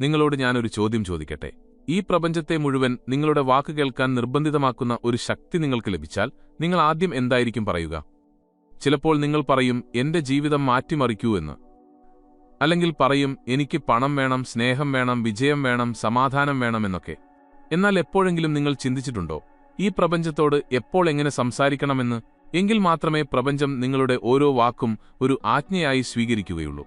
നിങ്ങളോട് ഞാനൊരു ചോദ്യം ചോദിക്കട്ടെ. ഈ പ്രപഞ്ചത്തെ മുഴുവൻ നിങ്ങളുടെ വാക്ക് കേൾക്കാൻ നിർബന്ധിതമാക്കുന്ന ഒരു ശക്തി നിങ്ങൾക്ക് ലഭിച്ചാൽ നിങ്ങൾ ആദ്യം എന്തായിരിക്കും പറയുക? ചിലപ്പോൾ നിങ്ങൾ പറയും, എന്റെ ജീവിതം മാറ്റിമറിക്കൂ എന്ന്. അല്ലെങ്കിൽ പറയും, എനിക്ക് പണം വേണം, സ്നേഹം വേണം, വിജയം വേണം, സമാധാനം വേണം എന്നൊക്കെ. എന്നാൽ എപ്പോഴെങ്കിലും നിങ്ങൾ ചിന്തിച്ചിട്ടുണ്ടോ ഈ പ്രപഞ്ചത്തോട് എപ്പോൾ എങ്ങനെ സംസാരിക്കണമെന്ന്? എങ്കിൽ മാത്രമേ പ്രപഞ്ചം നിങ്ങളുടെ ഓരോ വാക്കും ഒരു ആജ്ഞയായി സ്വീകരിക്കുകയുള്ളൂ.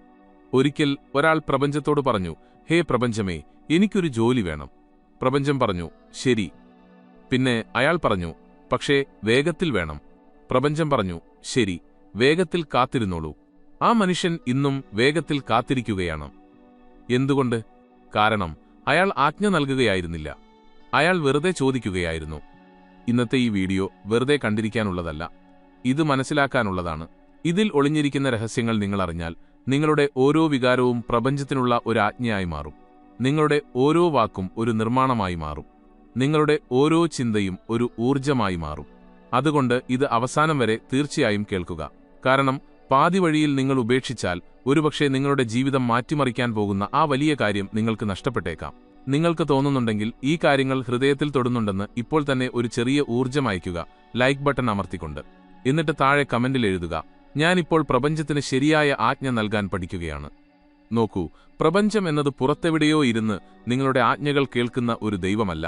ഒരിക്കൽ ഒരാൾ പ്രപഞ്ചത്തോട് പറഞ്ഞു, ഹേ പ്രപഞ്ചമേ, എനിക്കൊരു ജോലി വേണം. പ്രപഞ്ചം പറഞ്ഞു, ശരി. പിന്നെ അയാൾ പറഞ്ഞു, പക്ഷേ വേഗത്തിൽ വേണം. പ്രപഞ്ചം പറഞ്ഞു, ശരി, വേഗത്തിൽ കാത്തിരുന്നോളൂ. ആ മനുഷ്യൻ ഇന്നും വേഗത്തിൽ കാത്തിരിക്കുകയാണ്. എന്തുകൊണ്ട്? കാരണം അയാൾ ആജ്ഞ നൽകുകയായിരുന്നില്ല, അയാൾ വെറുതെ ചോദിക്കുകയായിരുന്നു. ഇന്നത്തെ ഈ വീഡിയോ വെറുതെ കണ്ടിരിക്കാനുള്ളതല്ല, ഇത് മനസ്സിലാക്കാനുള്ളതാണ്. ഇതിൽ ഒളിഞ്ഞിരിക്കുന്ന രഹസ്യങ്ങൾ നിങ്ങൾ അറിഞ്ഞാൽ നിങ്ങളുടെ ഓരോ വികാരവും പ്രപഞ്ചത്തിനുള്ള ഒരു ആജ്ഞയായി മാറും. നിങ്ങളുടെ ഓരോ വാക്കും ഒരു നിർമ്മാണമായി മാറും. നിങ്ങളുടെ ഓരോ ചിന്തയും ഒരു ഊർജ്ജമായി മാറും. അതുകൊണ്ട് ഇത് അവസാനം വരെ തീർച്ചയായും കേൾക്കുക. കാരണം പാതി വഴിയിൽ നിങ്ങൾ ഉപേക്ഷിച്ചാൽ ഒരുപക്ഷെ നിങ്ങളുടെ ജീവിതം മാറ്റിമറിക്കാൻ പോകുന്ന ആ വലിയ കാര്യം നിങ്ങൾക്ക് നഷ്ടപ്പെട്ടേക്കാം. നിങ്ങൾക്ക് തോന്നുന്നുണ്ടെങ്കിൽ ഈ കാര്യങ്ങൾ ഹൃദയത്തിൽ തൊടുന്നുണ്ടെന്ന് ഇപ്പോൾ തന്നെ ഒരു ചെറിയ ഊർജ്ജം അയയ്ക്കുക, ലൈക്ക് ബട്ടൺ അമർത്തിക്കൊണ്ട്. എന്നിട്ട് താഴെ കമന്റിൽ എഴുതുക, ഞാനിപ്പോൾ പ്രപഞ്ചത്തിന് ശരിയായ ആജ്ഞ നൽകാൻ പഠിക്കുകയാണ്. നോക്കൂ, പ്രപഞ്ചം എന്നത് പുറത്തെവിടെയോ ഇരുന്ന് നിങ്ങളുടെ ആജ്ഞകൾ കേൾക്കുന്ന ഒരു ദൈവമല്ല.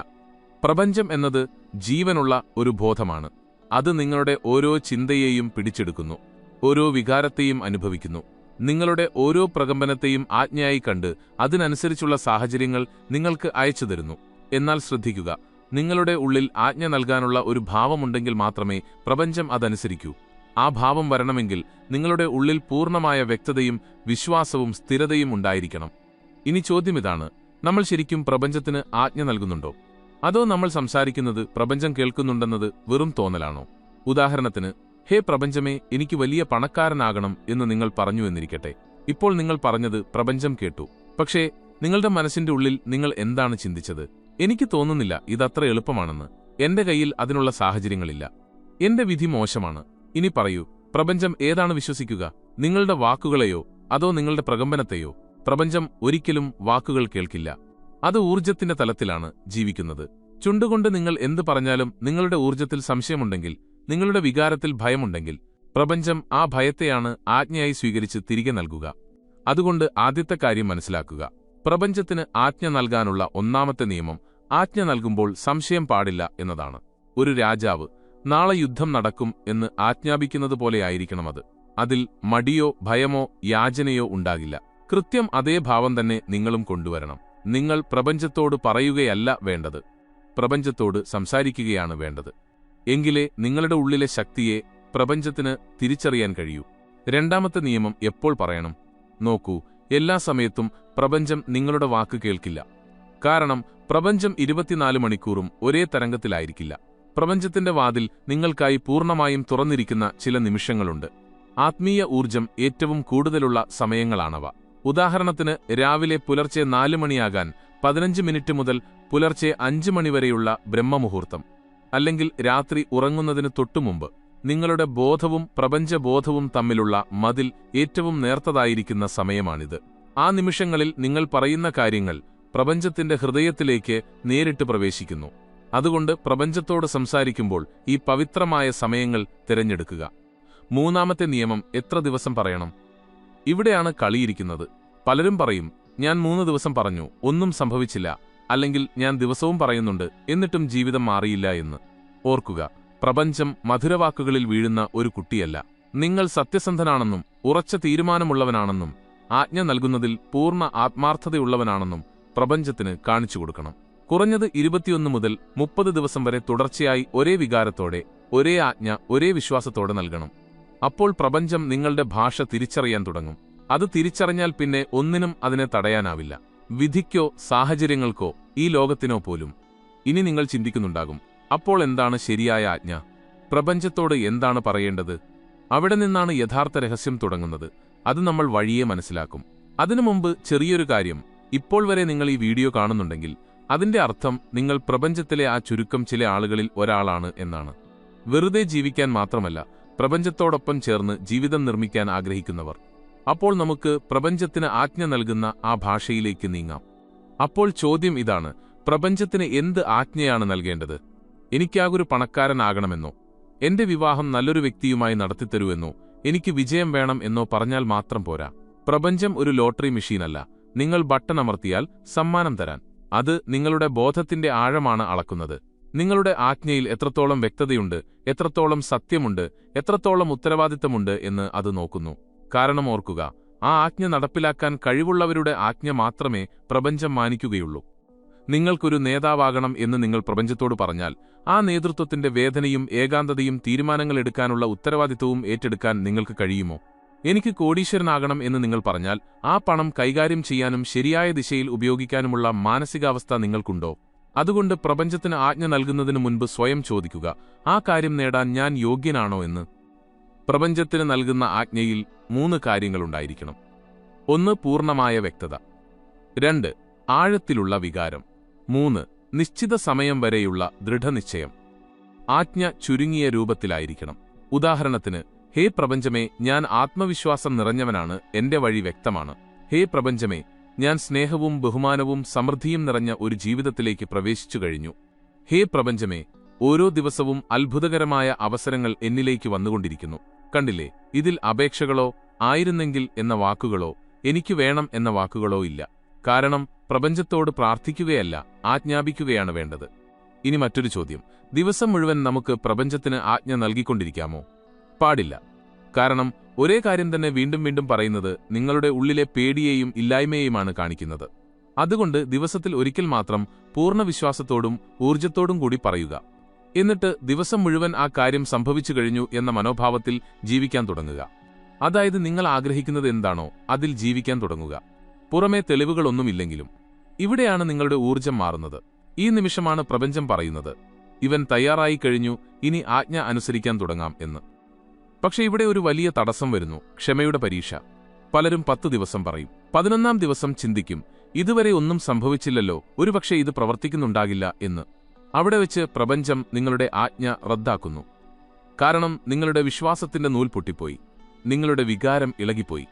പ്രപഞ്ചം എന്നത് ജീവനുള്ള ഒരു ബോധമാണ്. അത് നിങ്ങളുടെ ഓരോ ചിന്തയെയും പിടിച്ചെടുക്കുന്നു, ഓരോ വികാരത്തെയും അനുഭവിക്കുന്നു. നിങ്ങളുടെ ഓരോ പ്രകമ്പനത്തെയും ആജ്ഞയായി കണ്ട് അതിനനുസരിച്ചുള്ള സാഹചര്യങ്ങൾ നിങ്ങൾക്ക് അയച്ചു തരുന്നു. എന്നാൽ ശ്രദ്ധിക്കുക, നിങ്ങളുടെ ഉള്ളിൽ ആജ്ഞ നൽകാനുള്ള ഒരു ഭാവമുണ്ടെങ്കിൽ മാത്രമേ പ്രപഞ്ചം അതനുസരിക്കൂ. ആ ഭാവം വരണമെങ്കിൽ നിങ്ങളുടെ ഉള്ളിൽ പൂർണ്ണമായ വ്യക്തതയും വിശ്വാസവും സ്ഥിരതയും ഉണ്ടായിരിക്കണം. ഇനി ചോദ്യമിതാണ്, നമ്മൾ ശരിക്കും പ്രപഞ്ചത്തിന് ആജ്ഞ നൽകുന്നുണ്ടോ? അതോ നമ്മൾ സംസാരിക്കുന്നത് പ്രപഞ്ചം കേൾക്കുന്നുണ്ടെന്നത് വെറും തോന്നലാണോ? ഉദാഹരണത്തിന്, ഹേ പ്രപഞ്ചമേ, എനിക്ക് വലിയ പണക്കാരനാകണം എന്ന് നിങ്ങൾ പറഞ്ഞു എന്നിരിക്കട്ടെ. ഇപ്പോൾ നിങ്ങൾ പറഞ്ഞത് പ്രപഞ്ചം കേട്ടു. പക്ഷേ നിങ്ങളുടെ മനസ്സിന്റെ ഉള്ളിൽ നിങ്ങൾ എന്താണ് ചിന്തിച്ചത്? എനിക്ക് തോന്നുന്നില്ല ഇതത്ര എളുപ്പമാണെന്ന്. എന്റെ കയ്യിൽ അതിനുള്ള സാഹചര്യങ്ങളില്ല. എന്റെ വിധി മോശമാണ്. ഇനി പറയൂ, പ്രപഞ്ചം ഏതാണ് വിശ്വസിക്കുക? നിങ്ങളുടെ വാക്കുകളെയോ അതോ നിങ്ങളുടെ പ്രകമ്പനത്തെയോ? പ്രപഞ്ചം ഒരിക്കലും വാക്കുകൾ കേൾക്കില്ല. അത് ഊർജ്ജത്തിന്റെ തലത്തിലാണ് ജീവിക്കുന്നത്. ചുണ്ടുകൊണ്ട് നിങ്ങൾ എന്ത് പറഞ്ഞാലും നിങ്ങളുടെ ഊർജ്ജത്തിൽ സംശയമുണ്ടെങ്കിൽ, നിങ്ങളുടെ വികാരത്തിൽ ഭയമുണ്ടെങ്കിൽ, പ്രപഞ്ചം ആ ഭയത്തെയാണ് ആജ്ഞയായി സ്വീകരിച്ച് തിരികെ നൽകുക. അതുകൊണ്ട് ആദ്യത്തെ കാര്യം മനസ്സിലാക്കുക, പ്രപഞ്ചത്തിന് ആജ്ഞ നൽകാനുള്ള ഒന്നാമത്തെ നിയമം, ആജ്ഞ നൽകുമ്പോൾ സംശയം പാടില്ല എന്നതാണ്. ഒരു രാജാവ് നാളെ യുദ്ധം നടക്കും എന്ന് ആജ്ഞാപിക്കുന്നത് പോലെയായിരിക്കണം അത്. അതിൽ മടിയോ ഭയമോ യാചനയോ ഉണ്ടാകില്ല. കൃത്യം അതേ ഭാവം തന്നെ നിങ്ങളും കൊണ്ടുവരണം. നിങ്ങൾ പ്രപഞ്ചത്തോട് പറയുകയല്ല വേണ്ടത്, പ്രപഞ്ചത്തോട് സംസാരിക്കുകയാണ് വേണ്ടത്. എങ്കിലേ നിങ്ങളുടെ ഉള്ളിലെ ശക്തിയെ പ്രപഞ്ചത്തിന് തിരിച്ചറിയാൻ കഴിയൂ. രണ്ടാമത്തെ നിയമം എപ്പോൾ പറയണം? നോക്കൂ, എല്ലാ സമയത്തും പ്രപഞ്ചം നിങ്ങളുടെ വാക്ക് കേൾക്കില്ല. കാരണം പ്രപഞ്ചം 24 മണിക്കൂറും ഒരേ തരംഗത്തിലായിരിക്കില്ല. പ്രപഞ്ചത്തിന്റെ വാതിൽ നിങ്ങൾക്കായി പൂർണ്ണമായും തുറന്നിരിക്കുന്ന ചില നിമിഷങ്ങളുണ്ട്. ആത്മീയ ഊർജ്ജം ഏറ്റവും കൂടുതലുള്ള സമയങ്ങളാണവ. ഉദാഹരണത്തിന്, രാവിലെ പുലർച്ചെ 4 മണിയാകാൻ 15 മിനിറ്റ് മുതൽ പുലർച്ചെ 5 മണിവരെയുള്ള ബ്രഹ്മമുഹൂർത്തം. അല്ലെങ്കിൽ രാത്രി ഉറങ്ങുന്നതിന് തൊട്ടുമുമ്പ്. നിങ്ങളുടെ ബോധവും പ്രപഞ്ചബോധവും തമ്മിലുള്ള മതിൽ ഏറ്റവും നേർത്തതായിരിക്കുന്ന സമയമാണിത്. ആ നിമിഷങ്ങളിൽ നിങ്ങൾ പറയുന്ന കാര്യങ്ങൾ പ്രപഞ്ചത്തിന്റെ ഹൃദയത്തിലേക്ക് നേരിട്ട് പ്രവേശിക്കുന്നു. അതുകൊണ്ട് പ്രപഞ്ചത്തോട് സംസാരിക്കുമ്പോൾ ഈ പവിത്രമായ സമയങ്ങൾ തിരഞ്ഞെടുക്കുക. മൂന്നാമത്തെ നിയമം എത്ര ദിവസം പറയണം? ഇവിടെയാണ് കളിയിരിക്കുന്നത്. പലരും പറയും, ഞാൻ 3 ദിവസം പറഞ്ഞു, ഒന്നും സംഭവിച്ചില്ല. അല്ലെങ്കിൽ ഞാൻ ദിവസവും പറയുന്നുണ്ട്, എന്നിട്ടും ജീവിതം മാറിയില്ല എന്ന്. ഓർക്കുക, പ്രപഞ്ചം മധുരവാക്കുകളിൽ വീഴുന്ന ഒരു കുട്ടിയല്ല. നിങ്ങൾ സത്യസന്ധനാണെന്നും ഉറച്ച തീരുമാനമുള്ളവനാണെന്നും ആജ്ഞ നൽകുന്നതിൽ പൂർണ്ണ ആത്മാർത്ഥതയുള്ളവനാണെന്നും പ്രപഞ്ചത്തിന് കാണിച്ചു കൊടുക്കണം. കുറഞ്ഞത് 21 മുതൽ 30 ദിവസം വരെ തുടർച്ചയായി ഒരേ വികാരത്തോടെ, ഒരേ ആജ്ഞ, ഒരേ വിശ്വാസത്തോടെ നൽകണം. അപ്പോൾ പ്രപഞ്ചം നിങ്ങളുടെ ഭാഷ തിരിച്ചറിയാൻ തുടങ്ങും. അത് തിരിച്ചറിഞ്ഞാൽ പിന്നെ ഒന്നിനും അതിനെ തടയാനാവില്ല. വിധിക്കോ സാഹചര്യങ്ങൾക്കോ ഈ ലോകത്തിനോ പോലും. ഇനി നിങ്ങൾ ചിന്തിക്കുന്നുണ്ടാകും, അപ്പോൾ എന്താണ് ശരിയായ ആജ്ഞ? പ്രപഞ്ചത്തോട് എന്താണ് പറയേണ്ടത്? അവിടെ നിന്നാണ് യഥാർത്ഥ രഹസ്യം തുടങ്ങുന്നത്. അത് നമ്മൾ വഴിയെ മനസ്സിലാക്കും. അതിനു മുമ്പ് ചെറിയൊരു കാര്യം. ഇപ്പോൾ വരെ നിങ്ങൾ ഈ വീഡിയോ കാണുന്നുണ്ടെങ്കിൽ അതിന്റെ അർത്ഥം നിങ്ങൾ പ്രപഞ്ചത്തിലെ ആ ചുരുക്കം ചില ആളുകളിൽ ഒരാളാണ് എന്നാണ്. വെറുതെ ജീവിക്കാൻ മാത്രമല്ല, പ്രപഞ്ചത്തോടൊപ്പം ചേർന്ന് ജീവിതം നിർമ്മിക്കാൻ ആഗ്രഹിക്കുന്നവർ. അപ്പോൾ നമുക്ക് പ്രപഞ്ചത്തിന് ആജ്ഞ നൽകുന്ന ആ ഭാഷയിലേക്ക് നീങ്ങാം. അപ്പോൾ ചോദ്യം ഇതാണ്, പ്രപഞ്ചത്തിന് എന്ത് ആജ്ഞയാണ് നൽകേണ്ടത്? എനിക്കാകൊരു പണക്കാരനാകണമെന്നോ, എന്റെ വിവാഹം നല്ലൊരു വ്യക്തിയുമായി നടത്തിത്തരൂ എന്നോ, എനിക്ക് വിജയം വേണം എന്നോ പറഞ്ഞാൽ മാത്രം പോരാ. പ്രപഞ്ചം ഒരു ലോട്ടറി മെഷീനല്ല, നിങ്ങൾ ബട്ടൺ അമർത്തിയാൽ സമ്മാനം തരാൻ. അത് നിങ്ങളുടെ ബോധത്തിന്റെ ആഴമാണ് അളക്കുന്നത്. നിങ്ങളുടെ ആജ്ഞയിൽ എത്രത്തോളം വ്യക്തതയുണ്ട്, എത്രത്തോളം സത്യമുണ്ട്, എത്രത്തോളം ഉത്തരവാദിത്തമുണ്ട് എന്ന് അത് നോക്കുന്നു. കാരണം ഓർക്കുക, ആ ആജ്ഞ നടപ്പിലാക്കാൻ കഴിവുള്ളവരുടെ ആജ്ഞ മാത്രമേ പ്രപഞ്ചം മാനിക്കുകയുള്ളൂ. നിങ്ങൾക്കൊരു നേതാവാകണം എന്ന് നിങ്ങൾ പ്രപഞ്ചത്തോട് പറഞ്ഞാൽ, ആ നേതൃത്വത്തിന്റെ വേദനയും ഏകാന്തതയും തീരുമാനങ്ങളെടുക്കാനുള്ള ഉത്തരവാദിത്തവും ഏറ്റെടുക്കാൻ നിങ്ങൾക്ക് കഴിയുമോ? എനിക്ക് കോടീശ്വരനാകണം എന്ന് നിങ്ങൾ പറഞ്ഞാൽ, ആ പണം കൈകാര്യം ചെയ്യാനും ശരിയായ ദിശയിൽ ഉപയോഗിക്കാനുമുള്ള മാനസികാവസ്ഥ നിങ്ങൾക്കുണ്ടോ? അതുകൊണ്ട് പ്രപഞ്ചത്തിന് ആജ്ഞ നൽകുന്നതിനു മുൻപ് സ്വയം ചോദിക്കുക, ആ കാര്യം നേടാൻ ഞാൻ യോഗ്യനാണോ എന്ന്. പ്രപഞ്ചത്തിന് നൽകുന്ന ആജ്ഞയിൽ 3 കാര്യങ്ങളുണ്ടായിരിക്കണം. 1. പൂർണ്ണമായ വ്യക്തത. 2. ആഴത്തിലുള്ള വികാരം. 3. നിശ്ചിത സമയം വരെയുള്ള ദൃഢനിശ്ചയം. ആജ്ഞ ചുരുങ്ങിയ രൂപത്തിലായിരിക്കണം. ഉദാഹരണത്തിന്, ഹേ പ്രപഞ്ചമേ, ഞാൻ ആത്മവിശ്വാസം നിറഞ്ഞവനാണ്, എന്റെ വഴി വ്യക്തമാണ്. ഹേ പ്രപഞ്ചമേ, ഞാൻ സ്നേഹവും ബഹുമാനവും സമൃദ്ധിയും നിറഞ്ഞ ഒരു ജീവിതത്തിലേക്ക് പ്രവേശിച്ചു കഴിഞ്ഞു. ഹേ പ്രപഞ്ചമേ, ഓരോ ദിവസവും അത്ഭുതകരമായ അവസരങ്ങൾ എന്നിലേക്ക് വന്നുകൊണ്ടിരിക്കുന്നു. കണ്ടില്ലേ, ഇതിൽ അപേക്ഷകളോ ആയിരുന്നെങ്കിൽ എന്ന വാക്കുകളോ എനിക്ക് വേണം എന്ന വാക്കുകളോ ഇല്ല. കാരണം പ്രപഞ്ചത്തോട് പ്രാർത്ഥിക്കുകയല്ല, ആജ്ഞാപിക്കുകയാണ് വേണ്ടത്. ഇനി മറ്റൊരു ചോദ്യം, ദിവസം മുഴുവൻ നമുക്ക് പ്രപഞ്ചത്തിന് ആജ്ഞ നൽകിക്കൊണ്ടിരിക്കാമോ? പാടില്ല. കാരണം ഒരേ കാര്യം തന്നെ വീണ്ടും വീണ്ടും പറയുന്നത് നിങ്ങളുടെ ഉള്ളിലെ പേടിയെയും ഇല്ലായ്മയെയുമാണ് കാണിക്കുന്നത്. അതുകൊണ്ട് ദിവസത്തിൽ ഒരിക്കൽ മാത്രം പൂർണ്ണ വിശ്വാസത്തോടും ഊർജ്ജത്തോടും കൂടി പറയുക. എന്നിട്ട് ദിവസം മുഴുവൻ ആ കാര്യം സംഭവിച്ചു കഴിഞ്ഞു എന്ന മനോഭാവത്തിൽ ജീവിക്കാൻ തുടങ്ങുക. അതായത് നിങ്ങൾ ആഗ്രഹിക്കുന്നത് എന്താണോ അതിൽ ജീവിക്കാൻ തുടങ്ങുക, പുറമേ തെളിവുകളൊന്നുമില്ലെങ്കിലും. ഇവിടെയാണ് നിങ്ങളുടെ ഊർജ്ജം മാറുന്നത്. ഈ നിമിഷമാണ് പ്രപഞ്ചം പറയുന്നത്, ഇവൻ തയ്യാറായി കഴിഞ്ഞു, ഇനി ആജ്ഞ അനുസരിക്കാൻ തുടങ്ങാം എന്ന്. പക്ഷെ ഇവിടെ ഒരു വലിയ തടസ്സം വരുന്നു, ക്ഷമയുടെ പരീക്ഷ. പലരും 10 ദിവസം പറയും, 11ാം ദിവസം ചിന്തിക്കും, ഇതുവരെ ഒന്നും സംഭവിച്ചില്ലല്ലോ, ഒരുപക്ഷെ ഇത് പ്രവർത്തിക്കുന്നുണ്ടാകില്ല എന്ന്. അവിടെ വെച്ച് പ്രപഞ്ചം നിങ്ങളുടെ ആജ്ഞ റദ്ദാക്കുന്നു. കാരണം നിങ്ങളുടെ വിശ്വാസത്തിന്റെ നൂൽ പൊട്ടിപ്പോയി, നിങ്ങളുടെ വികാരം ഇളകിപ്പോയി.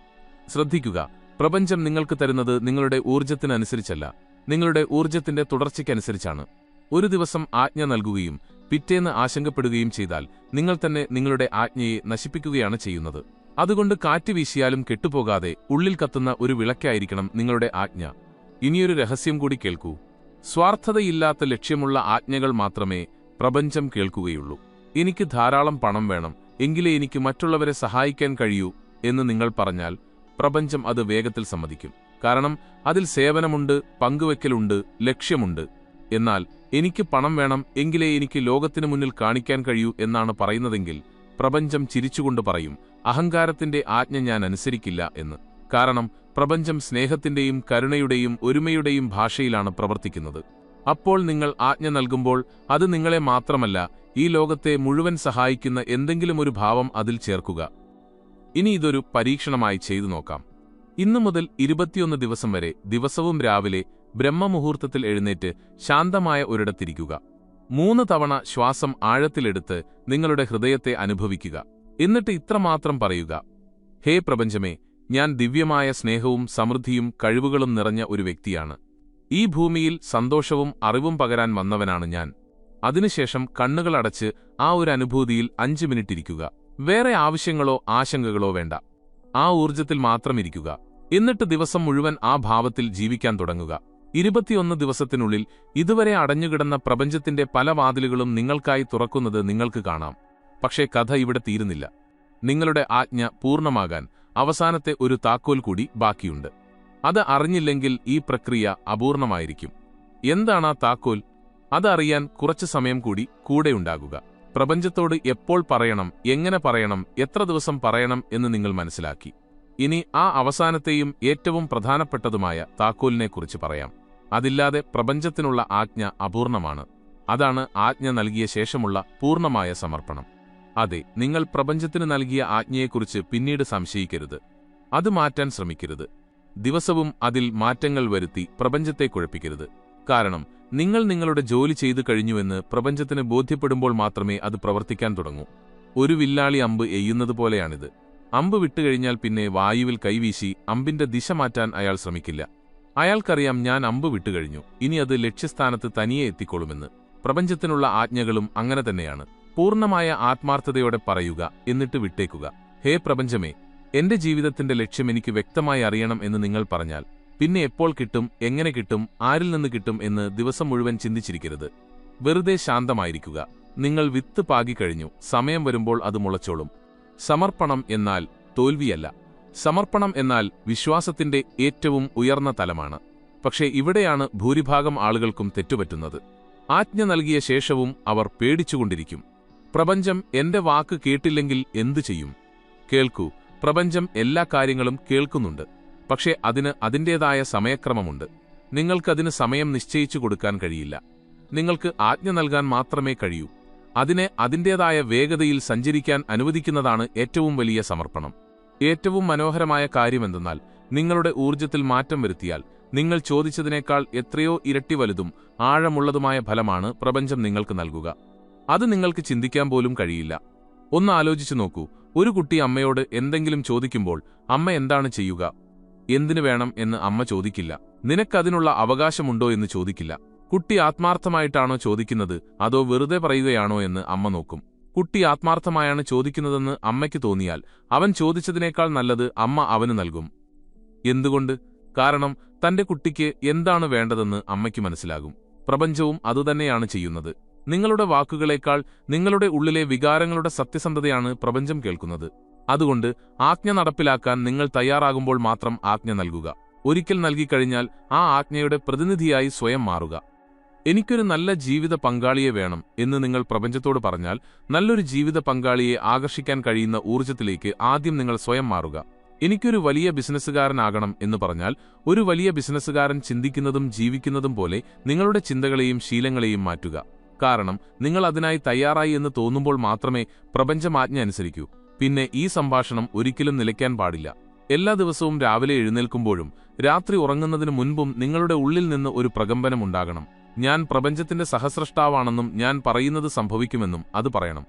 ശ്രദ്ധിക്കുക, പ്രപഞ്ചം നിങ്ങൾക്ക് തരുന്നത് നിങ്ങളുടെ ഊർജ്ജത്തിനനുസരിച്ചല്ല, നിങ്ങളുടെ ഊർജ്ജത്തിന്റെ തുടർച്ചയ്ക്കനുസരിച്ചാണ്. ഒരു ദിവസം ആജ്ഞ നൽകുകയും പിറ്റേന്ന് ആശങ്കപ്പെടുകയും ചെയ്താൽ നിങ്ങൾ തന്നെ നിങ്ങളുടെ ആജ്ഞയെ നശിപ്പിക്കുകയാണ് ചെയ്യുന്നത്. അതുകൊണ്ട് കാറ്റ് വീശിയാലും കെട്ടുപോകാതെ ഉള്ളിൽ കത്തുന്ന ഒരു വിളക്കായിരിക്കണം നിങ്ങളുടെ ആജ്ഞ. ഇനിയൊരു രഹസ്യം കൂടി കേൾക്കൂ. സ്വാർത്ഥതയില്ലാത്ത ലക്ഷ്യമുള്ള ആജ്ഞകൾ മാത്രമേ പ്രപഞ്ചം കേൾക്കുകയുള്ളൂ. എനിക്ക് ധാരാളം പണം വേണം, എങ്കിലേ എനിക്ക് മറ്റുള്ളവരെ സഹായിക്കാൻ കഴിയൂ എന്ന് നിങ്ങൾ പറഞ്ഞാൽ പ്രപഞ്ചം അത് വേഗത്തിൽ സമ്മതിക്കും. കാരണം അതിൽ സേവനമുണ്ട്, പങ്കുവെക്കലുണ്ട്, ലക്ഷ്യമുണ്ട്. എന്നാൽ എനിക്ക് പണം വേണം, എങ്കിലേ എനിക്ക് ലോകത്തിനു മുന്നിൽ കാണിക്കാൻ കഴിയൂ എന്നാണ് പറയുന്നതെങ്കിൽ പ്രപഞ്ചം ചിരിച്ചുകൊണ്ട് പറയും, അഹങ്കാരത്തിന്റെ ആജ്ഞ ഞാൻ അനുസരിക്കില്ല എന്ന്. കാരണം പ്രപഞ്ചം സ്നേഹത്തിന്റെയും കരുണയുടെയും ഒരുമയുടെയും ഭാഷയിലാണ് പ്രവർത്തിക്കുന്നത്. അപ്പോൾ നിങ്ങൾ ആജ്ഞ നൽകുമ്പോൾ അത് നിങ്ങളെ മാത്രമല്ല, ഈ ലോകത്തെ മുഴുവൻ സഹായിക്കുന്ന എന്തെങ്കിലും ഒരു ഭാവം അതിൽ ചേർക്കുക. ഇനി ഇതൊരു പരീക്ഷണമായി ചെയ്തു നോക്കാം. ഇന്നു മുതൽ 21 ദിവസം വരെ ദിവസവും രാവിലെ ബ്രഹ്മമുഹൂർത്തത്തിൽ എഴുന്നേറ്റ് ശാന്തമായ ഒരിടത്തിരിക്കുക. 3 തവണ ശ്വാസം ആഴത്തിലെടുത്ത് നിങ്ങളുടെ ഹൃദയത്തെ അനുഭവിക്കുക. എന്നിട്ട് ഇത്രമാത്രം പറയുക, ഹേ പ്രപഞ്ചമേ, ഞാൻ ദിവ്യമായ സ്നേഹവും സമൃദ്ധിയും കഴിവുകളും നിറഞ്ഞ ഒരു വ്യക്തിയാണ്. ഈ ഭൂമിയിൽ സന്തോഷവും അറിവും പകരാൻ വന്നവനാണ് ഞാൻ. അതിനുശേഷം കണ്ണുകളടച്ച് ആ ഒരു അനുഭൂതിയിൽ 5 മിനിറ്റ് ഇരിക്കുക. വേറെ ആവശ്യങ്ങളോ ആശങ്കകളോ വേണ്ട. ആ ഊർജ്ജത്തിൽ മാത്രം ഇരിക്കുക. എന്നിട്ട് ദിവസം മുഴുവൻ ആ ഭാവത്തിൽ ജീവിക്കാൻ തുടങ്ങുക. 21 ദിവസത്തിനുള്ളിൽ ഇതുവരെ അടഞ്ഞുകിടന്ന പ്രപഞ്ചത്തിന്റെ പല വാതിലുകളും നിങ്ങൾക്കായി തുറക്കുന്നത് നിങ്ങൾക്ക് കാണാം. പക്ഷേ കഥ ഇവിടെ തീരുന്നില്ല. നിങ്ങളുടെ ആജ്ഞ പൂർണ്ണമാകാൻ അവസാനത്തെ ഒരു താക്കോൽ കൂടി ബാക്കിയുണ്ട്. അത് അറിഞ്ഞില്ലെങ്കിൽ ഈ പ്രക്രിയ അപൂർണമായിരിക്കും. എന്താണ് ആ താക്കോൽ? അതറിയാൻ കുറച്ചു സമയം കൂടി കൂടെയുണ്ടാകുക. പ്രപഞ്ചത്തോട് എപ്പോൾ പറയണം, എങ്ങനെ പറയണം, എത്ര ദിവസം പറയണം എന്ന് നിങ്ങൾ മനസ്സിലാക്കി. ഇനി ആ അവസാനത്തെയും ഏറ്റവും പ്രധാനപ്പെട്ടതുമായ താക്കോലിനെക്കുറിച്ച് പറയാം. അതില്ലാതെ പ്രപഞ്ചത്തിനുള്ള ആജ്ഞ അപൂർണമാണ്. അതാണ് ആജ്ഞ നൽകിയ ശേഷമുള്ള പൂർണ്ണമായ സമർപ്പണം. അതെ, നിങ്ങൾ പ്രപഞ്ചത്തിന് നൽകിയ ആജ്ഞയെക്കുറിച്ച് പിന്നീട് സംശയിക്കരുത്. അത് മാറ്റാൻ ശ്രമിക്കരുത്. ദിവസവും അതിൽ മാറ്റങ്ങൾ വരുത്തി പ്രപഞ്ചത്തെ കുഴപ്പിക്കരുത്. കാരണം നിങ്ങൾ നിങ്ങളുടെ ജോലി ചെയ്തു കഴിഞ്ഞുവെന്ന് പ്രപഞ്ചത്തിന് ബോധ്യപ്പെടുമ്പോൾ മാത്രമേ അത് പ്രവർത്തിക്കാൻ തുടങ്ങൂ. ഒരു വില്ലാളി അമ്പ് എയ്യുന്നതുപോലെയാണിത്. അമ്പ് വിട്ടുകഴിഞ്ഞാൽ പിന്നെ വായുവിൽ കൈവീശി അമ്പിന്റെ ദിശ മാറ്റാൻ അയാൾ ശ്രമിക്കില്ല. അയാൾക്കറിയാം ഞാൻ അമ്പ് വിട്ടുകഴിഞ്ഞു, ഇനി അത് ലക്ഷ്യസ്ഥാനത്ത് തനിയെ എത്തിക്കൊള്ളുമെന്ന്. പ്രപഞ്ചത്തിനുള്ള ആജ്ഞകളും അങ്ങനെ തന്നെയാണ്. പൂർണ്ണമായ ആത്മാർത്ഥതയോടെ പറയുക, എന്നിട്ട് വിട്ടേക്കുക. ഹേ പ്രപഞ്ചമേ, എന്റെ ജീവിതത്തിന്റെ ലക്ഷ്യം എനിക്ക് വ്യക്തമായി അറിയണം എന്ന് നിങ്ങൾ പറഞ്ഞാൽ, പിന്നെ എപ്പോൾ കിട്ടും, എങ്ങനെ കിട്ടും, ആരിൽ നിന്ന് കിട്ടും എന്ന് ദിവസം മുഴുവൻ ചിന്തിച്ചിരിക്കരുത്. വെറുതെ ശാന്തമായിരിക്കുക. നിങ്ങൾ വിത്ത് പാകിക്കഴിഞ്ഞു, സമയം വരുമ്പോൾ അത് മുളച്ചോളും. സമർപ്പണം എന്നാൽ തോൽവിയല്ല. സമർപ്പണം എന്നാൽ വിശ്വാസത്തിന്റെ ഏറ്റവും ഉയർന്ന തലമാണ്. പക്ഷേ ഇവിടെയാണ് ഭൂരിഭാഗം ആളുകൾക്കും തെറ്റുപറ്റുന്നത്. ആജ്ഞ നൽകിയ ശേഷവും അവർ പേടിച്ചുകൊണ്ടിരിക്കും. പ്രപഞ്ചം എന്റെ വാക്ക് കേട്ടില്ലെങ്കിൽ എന്തു ചെയ്യും? കേൾക്കൂ, പ്രപഞ്ചം എല്ലാ കാര്യങ്ങളും കേൾക്കുന്നുണ്ട്. പക്ഷേ അതിന് അതിൻ്റേതായ സമയക്രമമുണ്ട്. നിങ്ങൾക്കതിന് സമയം നിശ്ചയിച്ചു കൊടുക്കാൻ കഴിയില്ല. നിങ്ങൾക്ക് ആജ്ഞ നൽകാൻ മാത്രമേ കഴിയൂ. അതിനെ അതിൻ്റേതായ വേഗതയിൽ സഞ്ചരിക്കാൻ അനുവദിക്കുന്നതാണ് ഏറ്റവും വലിയ സമർപ്പണം. ഏറ്റവും മനോഹരമായ കാര്യമെന്തെന്നാൽ, നിങ്ങളുടെ ഊർജ്ജത്തിൽ മാറ്റം വരുത്തിയാൽ നിങ്ങൾ ചോദിച്ചതിനേക്കാൾ എത്രയോ ഇരട്ടി വലുതും ആഴമുള്ളതുമായ ഫലമാണ് പ്രപഞ്ചം നിങ്ങൾക്ക് നൽകുക. അത് നിങ്ങൾക്ക് ചിന്തിക്കാൻ പോലും കഴിയില്ല. ഒന്ന് ആലോചിച്ചു നോക്കൂ. ഒരു കുട്ടി അമ്മയോട് എന്തെങ്കിലും ചോദിക്കുമ്പോൾ അമ്മ എന്താണ് ചെയ്യുക? എന്തിനു വേണം എന്ന് അമ്മ ചോദിക്കില്ല. നിനക്കതിനുള്ള അവകാശമുണ്ടോ എന്ന് ചോദിക്കില്ല. കുട്ടി ആത്മാർത്ഥമായിട്ടാണോ ചോദിക്കുന്നത്, അതോ വെറുതെ പറയുകയാണോ എന്ന് അമ്മ നോക്കും. കുട്ടി ആത്മാർത്ഥമായാണ് ചോദിക്കുന്നതെന്ന് അമ്മയ്ക്ക് തോന്നിയാൽ അവൻ ചോദിച്ചതിനേക്കാൾ നല്ലത് അമ്മ അവന് നൽകും. എന്തുകൊണ്ട്? കാരണം തന്റെ കുട്ടിക്ക് എന്താണ് വേണ്ടതെന്ന് അമ്മയ്ക്ക് മനസ്സിലാകും. പ്രപഞ്ചവും അതുതന്നെയാണ് ചെയ്യുന്നത്. നിങ്ങളുടെ വാക്കുകളേക്കാൾ നിങ്ങളുടെ ഉള്ളിലെ വികാരങ്ങളുടെ സത്യസന്ധതയാണ് പ്രപഞ്ചം കേൾക്കുന്നത്. അതുകൊണ്ട് ആജ്ഞ നടപ്പിലാക്കാൻ നിങ്ങൾ തയ്യാറാകുമ്പോൾ മാത്രം ആജ്ഞ നൽകുക. ഒരിക്കൽ നൽകിക്കഴിഞ്ഞാൽ ആ ആജ്ഞയുടെ പ്രതിനിധിയായി സ്വയം മാറുക. എനിക്കൊരു നല്ല ജീവിത പങ്കാളിയെ വേണം എന്ന് നിങ്ങൾ പ്രപഞ്ചത്തോട് പറഞ്ഞാൽ, നല്ലൊരു ജീവിത പങ്കാളിയെ ആകർഷിക്കാൻ കഴിയുന്ന ഊർജ്ജത്തിലേക്ക് ആദ്യം നിങ്ങൾ സ്വയം മാറുക. എനിക്കൊരു വലിയ ബിസിനസ്സുകാരനാകണം എന്ന് പറഞ്ഞാൽ, ഒരു വലിയ ബിസിനസ്സുകാരൻ ചിന്തിക്കുന്നതും ജീവിക്കുന്നതും പോലെ നിങ്ങളുടെ ചിന്തകളെയും ശീലങ്ങളെയും മാറ്റുക. കാരണം നിങ്ങൾ അതിനായി തയ്യാറായി എന്ന് തോന്നുമ്പോൾ മാത്രമേ പ്രപഞ്ചം ആജ്ഞ അനുസരിക്കൂ. പിന്നെ ഈ സംഭാഷണം ഒരിക്കലും നിലയ്ക്കാൻ പാടില്ല. എല്ലാ ദിവസവും രാവിലെ എഴുന്നേൽക്കുമ്പോഴും രാത്രി ഉറങ്ങുന്നതിനു മുൻപും നിങ്ങളുടെ ഉള്ളിൽ നിന്ന് ഒരു പ്രകമ്പനം ഉണ്ടാകണം. ഞാൻ പ്രപഞ്ചത്തിന്റെ സഹസ്രഷ്ടാവാണെന്നും ഞാൻ പറയുന്നത് സംഭവിക്കുമെന്നും അത് പറയണം.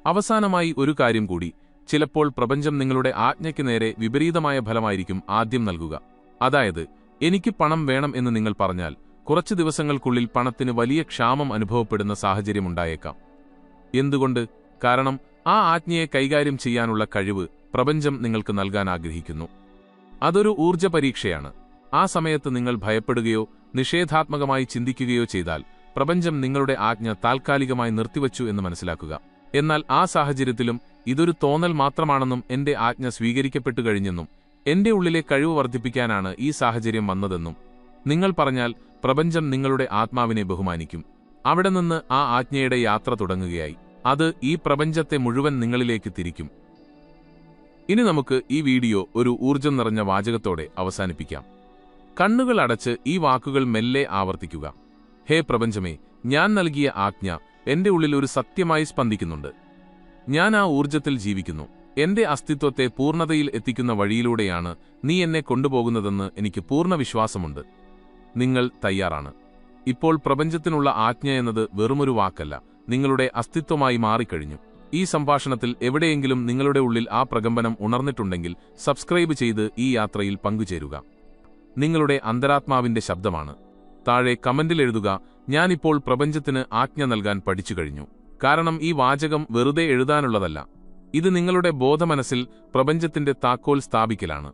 അവസാനമായി ഒരു കാര്യം കൂടി. ചിലപ്പോൾ പ്രപഞ്ചം നിങ്ങളുടെ ആജ്ഞയ്ക്ക് നേരെ വിപരീതമായ ഫലമായിരിക്കും ആദ്യം നൽകുക. അതായത്, എനിക്ക് പണം വേണം എന്ന് നിങ്ങൾ പറഞ്ഞാൽ കുറച്ചു ദിവസങ്ങൾക്കുള്ളിൽ പണത്തിന് വലിയ ക്ഷാമം അനുഭവപ്പെടുന്ന സാഹചര്യമുണ്ടായേക്കാം. എന്തുകൊണ്ട്? കാരണം ആ ആജ്ഞയെ കൈകാര്യം ചെയ്യാനുള്ള കഴിവ് പ്രപഞ്ചം നിങ്ങൾക്ക് നൽകാൻ ആഗ്രഹിക്കുന്നു. അതൊരു ഊർജ്ജ പരീക്ഷയാണ്. ആ സമയത്ത് നിങ്ങൾ ഭയപ്പെടുകയോ നിഷേധാത്മകമായി ചിന്തിക്കുകയോ ചെയ്താൽ പ്രപഞ്ചം നിങ്ങളുടെ ആജ്ഞ താൽക്കാലികമായി നിർത്തിവച്ചു എന്ന് മനസ്സിലാക്കുക. എന്നാൽ ആ സാഹചര്യത്തിലും ഇതൊരു തോന്നൽ മാത്രമാണെന്നും എന്റെ ആജ്ഞ സ്വീകരിക്കപ്പെട്ടു കഴിഞ്ഞെന്നും എന്റെ ഉള്ളിലെ കഴിവ് വർദ്ധിപ്പിക്കാനാണ് ഈ സാഹചര്യം വന്നതെന്നും നിങ്ങൾ പറഞ്ഞാൽ പ്രപഞ്ചം നിങ്ങളുടെ ആത്മാവിനെ ബഹുമാനിക്കും. അവിടെ നിന്ന് ആ ആജ്ഞയുടെ യാത്ര തുടങ്ങുകയായി. അത് ഈ പ്രപഞ്ചത്തെ മുഴുവൻ നിങ്ങളിലേക്ക് തിരിക്കും. ഇനി നമുക്ക് ഈ വീഡിയോ ഒരു ഊർജ്ജം നിറഞ്ഞ വാചകത്തോടെ അവസാനിപ്പിക്കാം. കണ്ണുകൾ അടച്ച് ഈ വാക്കുകൾ മെല്ലെ ആവർത്തിക്കുക. ഹേ പ്രപഞ്ചമേ, ഞാൻ നൽകിയ ആജ്ഞ എന്റെ ഉള്ളിൽ ഒരു സത്യമായി സ്പന്ദിക്കുന്നുണ്ട്. ഞാൻ ആ ഊർജ്ജത്തിൽ ജീവിക്കുന്നു. എന്റെ അസ്തിത്വത്തെ പൂർണ്ണതയിൽ എത്തിക്കുന്ന വഴിയിലൂടെയാണ് നീ എന്നെ കൊണ്ടുപോകുന്നതെന്ന് എനിക്ക് പൂർണ്ണ വിശ്വാസമുണ്ട്. നിങ്ങൾ തയ്യാറാണ്. ഇപ്പോൾ പ്രപഞ്ചത്തിനുള്ള ആജ്ഞ എന്നത് വെറുമൊരു വാക്കല്ല, നിങ്ങളുടെ അസ്തിത്വമായി മാറിക്കഴിഞ്ഞു. ഈ സംഭാഷണത്തിൽ എവിടെയെങ്കിലും നിങ്ങളുടെ ഉള്ളിൽ ആ പ്രകമ്പനം ഉണർന്നിട്ടുണ്ടെങ്കിൽ സബ്സ്ക്രൈബ് ചെയ്ത് ഈ യാത്രയിൽ പങ്കുചേരുക. നിങ്ങളുടെ അന്തരാത്മാവിന്റെ ശബ്ദമാണ്. താഴെ കമന്റിൽ എഴുതുക, ഞാനിപ്പോൾ പ്രപഞ്ചത്തിന് ആജ്ഞ നൽകാൻ പഠിച്ചു കഴിഞ്ഞു. കാരണം ഈ വാചകം വെറുതെ എഴുതാനുള്ളതല്ല. ഇത് നിങ്ങളുടെ ബോധമനസ്സിൽ പ്രപഞ്ചത്തിന്റെ താക്കോൽ സ്ഥാപിക്കലാണ്.